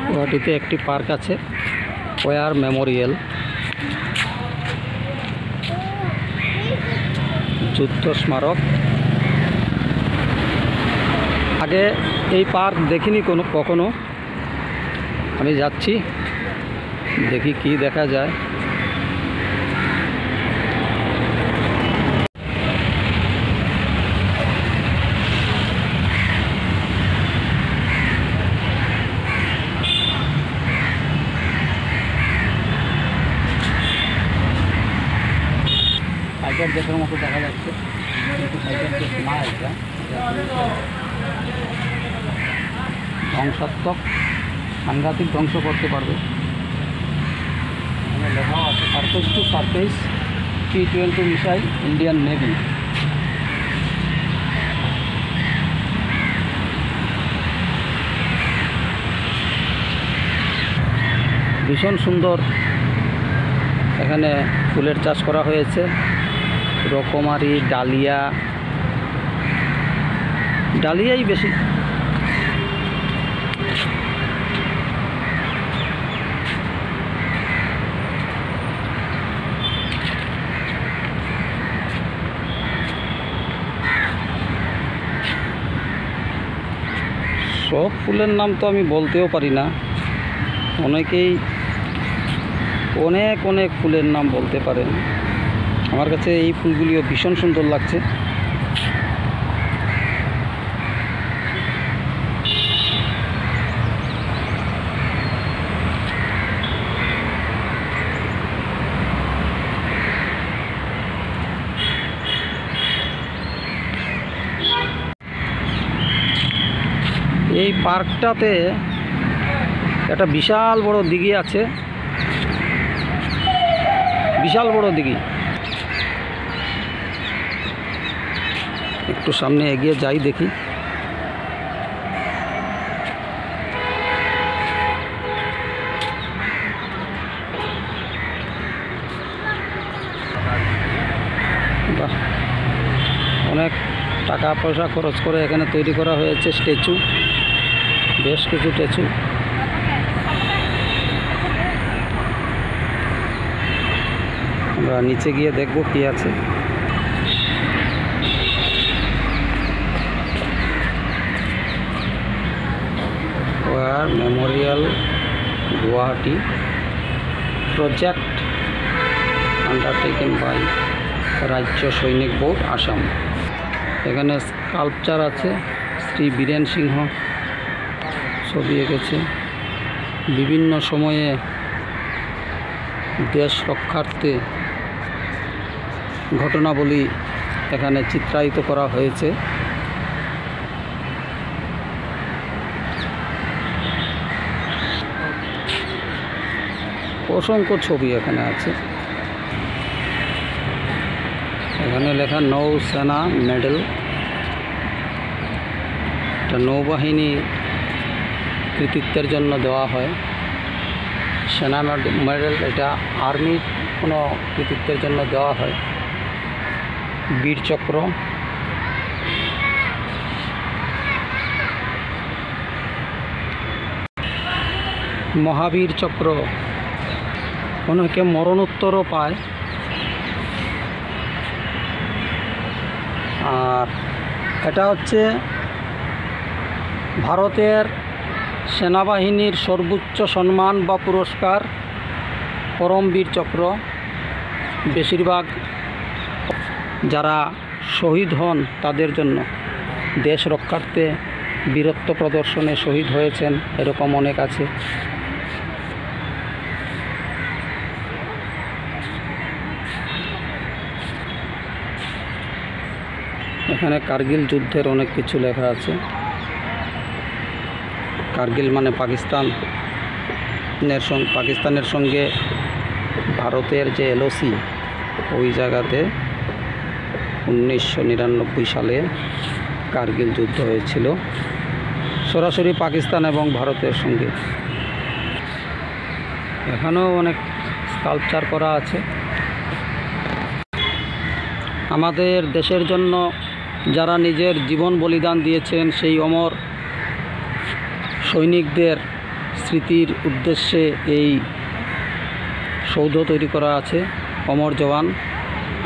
গুয়াহাটিতে একটি পার্ক আছে, war Memorial, যুদ্ধ স্মারক। আগে এই পার্ক দেখিনি কখনো। আমি যাচ্ছি, দেখি কি দেখা যায়। টাইগার দেখার মতো দেখা যাচ্ছে, কিন্তু টাইগার দেখ না, এটা ধ্বংসাত্মক, সাংঘাতিক ধ্বংস করতে পারবে। লেখাও আছে surface two surface T-20 missile, Indian navy. ভীষণ সুন্দর। এখানে ফুলের চাষ করা হয়েছে, রকমারি, ডালিয়াই বেশি। সব ফুলের নাম তো আমি বলতেও পারি না, অনেকেই অনেক ফুলের নাম বলতে পারেন। আমার কাছে এই ফুলগুলিও ভীষণ সুন্দর লাগছে। এই পার্কটাতে একটা বিশাল বড় দিঘি আছে, বিশাল বড় দিঘি। একটু সামনে এগিয়ে যাই, দেখি। বাহ, অনেক টাকা পয়সা খরচ করে এখানে তৈরি করা হয়েছে স্ট্যাচু, বেশ কিছু স্ট্যাচু। আমরা নিচে গিয়ে দেখব কি আছে। War memorial Guwahati project undertaken by Rajya Sainik board, Assam. এখানে স্কাল্পচার আছে, শ্রী বীরেন সিংহ ছবি এঁকেছে। বিভিন্ন সময়ে দেশ রক্ষার্থে ঘটনাবলী এখানে চিত্রায়িত করা হয়েছে। অসংখ্য ছবি এখানে আছে। এখানে লেখা নৌসেনা মেডেল, এটা নৌবাহিনী কৃতিত্বের জন্য দেওয়া হয়। সেনা মেডেল এটা আর্মির কোনো কৃতিত্বের জন্য দেওয়া হয়। বীর চক্র, মহাবীর চক্র, অনেকে মরণোত্তরও পায়। আর এটা হচ্ছে ভারতের সেনাবাহিনীর সর্বোচ্চ সম্মান বা পুরস্কার, পরমবীর চক্র। বেশিরভাগ যারা শহীদ হন তাদের জন্য, দেশ রক্ষার্থে বীরত্ব প্রদর্শনে শহীদ হয়েছেন, এরকম অনেক আছে। এখানে কার্গিল যুদ্ধের অনেক কিছু লেখা আছে। কার্গিল মানে পাকিস্তানের সঙ্গে ভারতের যে LOC, ওই জায়গাতে 1999 সালে কার্গিল যুদ্ধ হয়েছিল, সরাসরি পাকিস্তান এবং ভারতের সঙ্গে। এখানেও অনেক স্কাল্পচার করা আছে। আমাদের দেশের জন্য যারা নিজের জীবন বলিদান দিয়েছেন, সেই অমর সৈনিকদের স্মৃতির উদ্দেশ্যে এই সৌধ তৈরি করা আছে। অমর জওয়ান,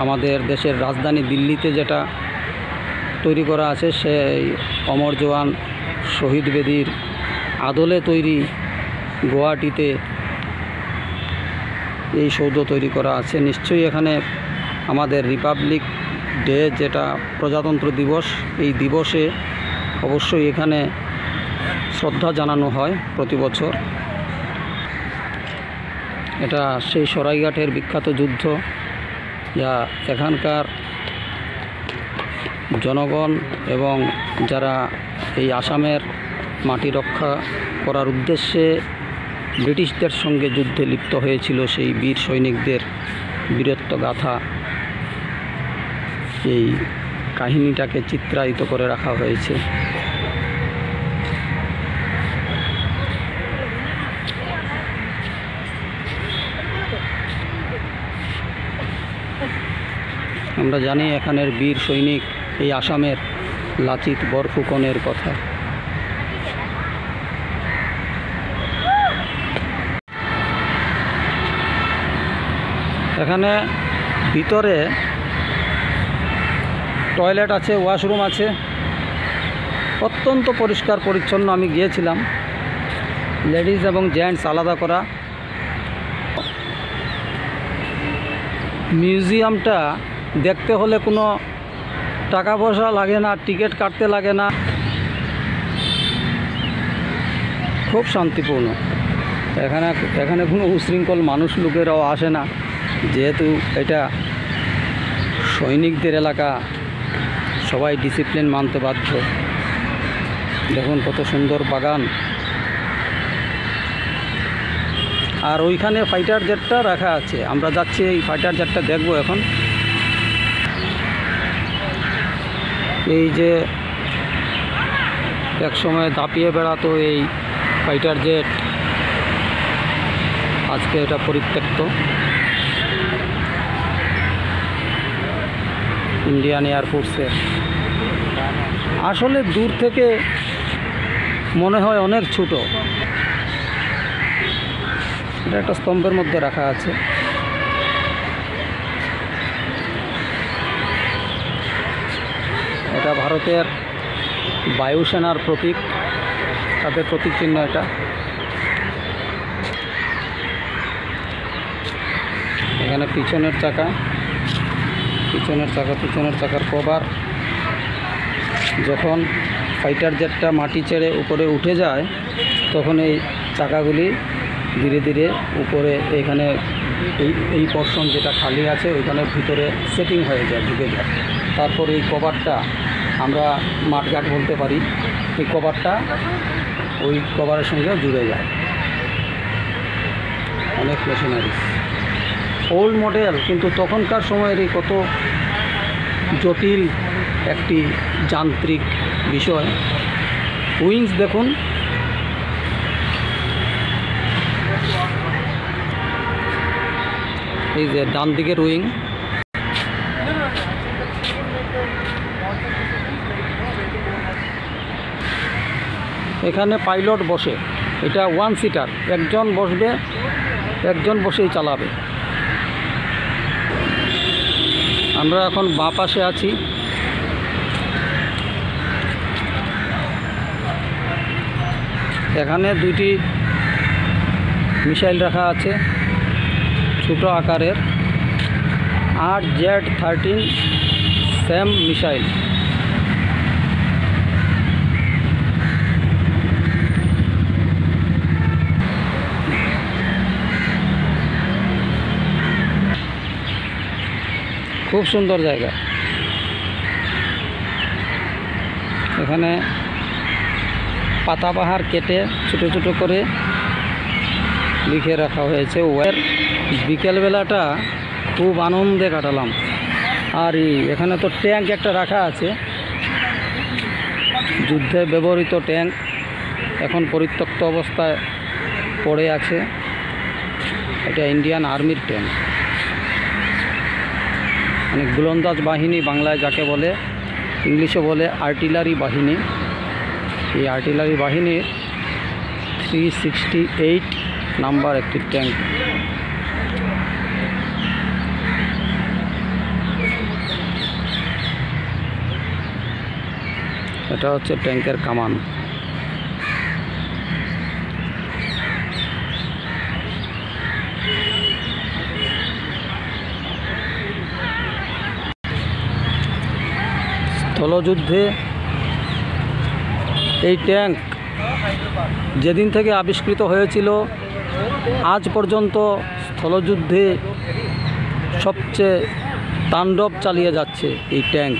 আমাদের দেশের রাজধানী দিল্লিতে যেটা তৈরি করা আছে, সেই অমর জওয়ান শহীদ বেদির আদলে তৈরি গুয়াহাটিতে এই সৌধ তৈরি করা আছে। নিশ্চয়ই এখানে আমাদের রিপাবলিক ডে, যেটা প্রজাতন্ত্র দিবস, এই দিবসে অবশ্যই এখানে শ্রদ্ধা জানানো হয় প্রতি বছর। এটা সেই সরাইঘাটের বিখ্যাত যুদ্ধ, যা এখানকার জনগণ এবং যারা এই আসামের মাটি রক্ষা করার উদ্দেশ্যে ব্রিটিশদের সঙ্গে যুদ্ধে লিপ্ত হয়েছিল, সেই বীর সৈনিকদের বীরত্ব গাথা, এই কাহিনীটাকে চিত্রায়িত করে রাখা হয়েছে। আমরা জানি এখানের বীর সৈনিক এই আসামের লাচিত বরফুকনের কথা। এখানে ভিতরে টয়লেট আছে, ওয়াশরুম আছে, অত্যন্ত পরিষ্কার পরিচ্ছন্ন। আমি গিয়েছিলাম, লেডিস এবং জেন্টস আলাদা করা। মিউজিয়ামটা দেখতে হলে কোনো টাকা পয়সা লাগে না, টিকিট কাটতে লাগে না, খুব শান্তিপূর্ণ। এখানে কোনো উশৃঙ্খল মানুষ লোকেরাও আসে না, যেহেতু এটা সৈনিকদের এলাকা, সবাই ডিসিপ্লিন মানতে বাধ্য। দেখুন কত সুন্দর বাগান। আর ওইখানে ফাইটার জেটটা রাখা আছে, আমরা যাচ্ছি এই ফাইটার জেটটা দেখব এখন। এই যে এক সময় দাপিয়ে বেড়াতো এই ফাইটার জেট, আজকে এটা পরিত্যক্ত। ইন্ডিয়ান এয়ারফোর্সের। আসলে দূর থেকে মনে হয় অনেক ছোট। এটা একটা স্তম্ভের মধ্যে রাখা আছে। এটা ভারতের বায়ুসেনার প্রতীক, তাদের প্রতীক চিহ্ন এটা। এখানে পিছনের চাকার কভার। যখন ফাইটার জেটটা মাটি ছেড়ে উপরে উঠে যায়, তখন এই চাকাগুলি ধীরে ধীরে উপরে এখানে এই পোর্শন যেটা খালি আছে ওইখানে ভিতরে সেটিং হয়ে যায়, ঢুকে যায়। তারপর এই কভারটা আমরা মাঠঘাট বলতে পারি, এই কভারটা ওই কভারের সঙ্গে জুড়ে যায়। অনেক মেশিনারি, ওল্ড মডেল, কিন্তু তখনকার সময়ের এই কত জটিল একটি যান্ত্রিক বিষয়। উইংস দেখুন, এই যে ডান দিকের উইং। এখানে পাইলট বসে, এটা 1 সিটার, একজন বসবে, একজন বসেই চালাবে। আমরা এখন বাঁ পাশে আছি। এখানে দুইটি মিসাইল রাখা আছে, ছোট আকারের, Z-13 SAM মিসাইল। খুব সুন্দর জায়গা। এখানে পাতাবাহার কেটে ছোট ছোট করে লিখে রাখা হয়েছে। বিকেলবেলাটা খুব আনন্দে কাটালাম। আর এখানে তো ট্যাঙ্ক একটা রাখা আছে, যুদ্ধে ব্যবহৃত ট্যাঙ্ক, এখন পরিত্যক্ত অবস্থায় পড়ে আছে। এটা ইন্ডিয়ান আর্মির ট্যাঙ্ক, মানে গোলন্দাজ বাহিনী বাংলায় যাকে বলে, ইংলিশে বলে আর্টিলারি বাহিনী। এই আর্টিলারি বাহিনীর 368 নাম্বার একটি ট্যাঙ্ক। এটা হচ্ছে ট্যাঙ্কের কামান। স্থলযুদ্ধে এই ট্যাঙ্ক যেদিন থেকে আবিষ্কৃত হয়েছিল আজ পর্যন্ত স্থলযুদ্ধে সবচেয়ে তাণ্ডব চালিয়ে যাচ্ছে এই ট্যাঙ্ক।